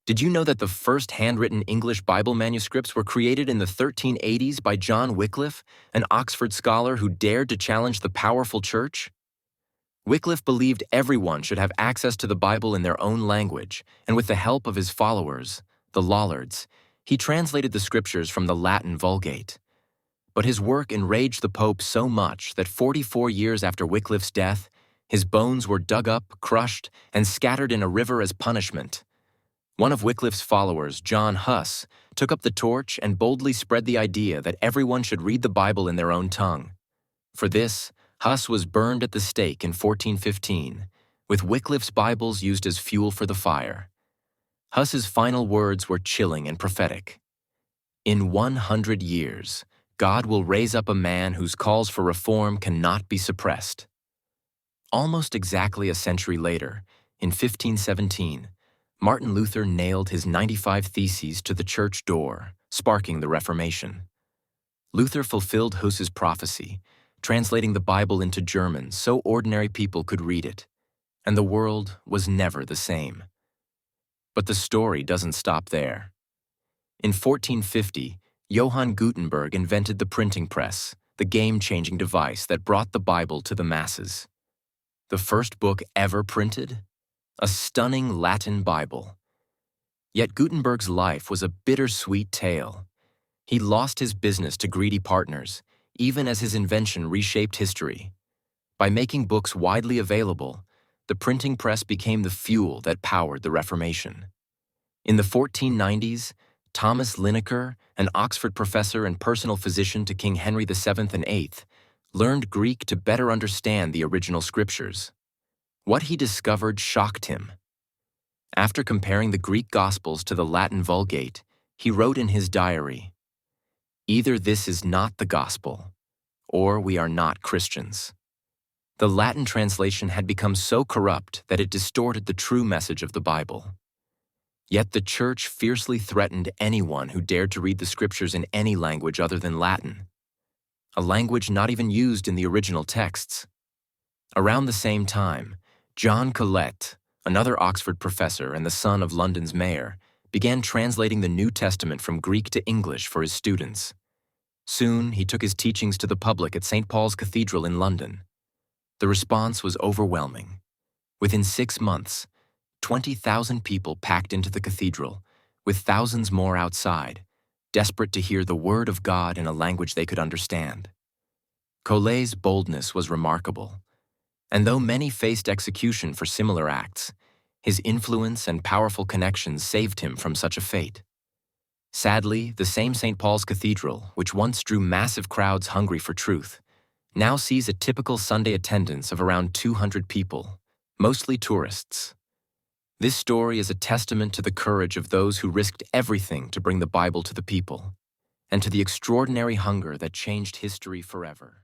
Did you know that the first handwritten English Bible manuscripts were created in the 1380s by John Wycliffe, an Oxford scholar who dared to challenge the powerful church? Wycliffe believed everyone should have access to the Bible in their own language, and with the help of his followers, the Lollards, he translated the scriptures from the Latin Vulgate. But his work enraged the Pope so much that 44 years after Wycliffe's death, his bones were dug up, crushed, and scattered in a river as punishment. One of Wycliffe's followers, John Huss, took up the torch and boldly spread the idea that everyone should read the Bible in their own tongue. For this, Huss was burned at the stake in 1415, with Wycliffe's Bibles used as fuel for the fire. Huss's final words were chilling and prophetic. "In 100 years, God will raise up a man whose calls for reform cannot be suppressed." Almost exactly a century later, in 1517, Martin Luther nailed his 95 Theses to the church door, sparking the Reformation. Luther fulfilled Huss's prophecy, translating the Bible into German so ordinary people could read it, and the world was never the same. But the story doesn't stop there. In 1450, Johann Gutenberg invented the printing press, the game-changing device that brought the Bible to the masses. The first book ever printed? A stunning Latin Bible. Yet Gutenberg's life was a bittersweet tale. He lost his business to greedy partners, even as his invention reshaped history. By making books widely available, the printing press became the fuel that powered the Reformation. In the 1490s, Thomas Linacre, an Oxford professor and personal physician to King Henry VII and VIII, learned Greek to better understand the original scriptures. What he discovered shocked him. After comparing the Greek Gospels to the Latin Vulgate, he wrote in his diary, "Either this is not the Gospel, or we are not Christians." The Latin translation had become so corrupt that it distorted the true message of the Bible. Yet the Church fiercely threatened anyone who dared to read the scriptures in any language other than Latin, a language not even used in the original texts. Around the same time, John Colet, another Oxford professor and the son of London's mayor, began translating the New Testament from Greek to English for his students. Soon, he took his teachings to the public at St. Paul's Cathedral in London. The response was overwhelming. Within 6 months, 20,000 people packed into the cathedral, with thousands more outside, desperate to hear the Word of God in a language they could understand. Colet's boldness was remarkable. And though many faced execution for similar acts, his influence and powerful connections saved him from such a fate. Sadly, the same St. Paul's Cathedral, which once drew massive crowds hungry for truth, now sees a typical Sunday attendance of around 200 people, mostly tourists. This story is a testament to the courage of those who risked everything to bring the Bible to the people, and to the extraordinary hunger that changed history forever.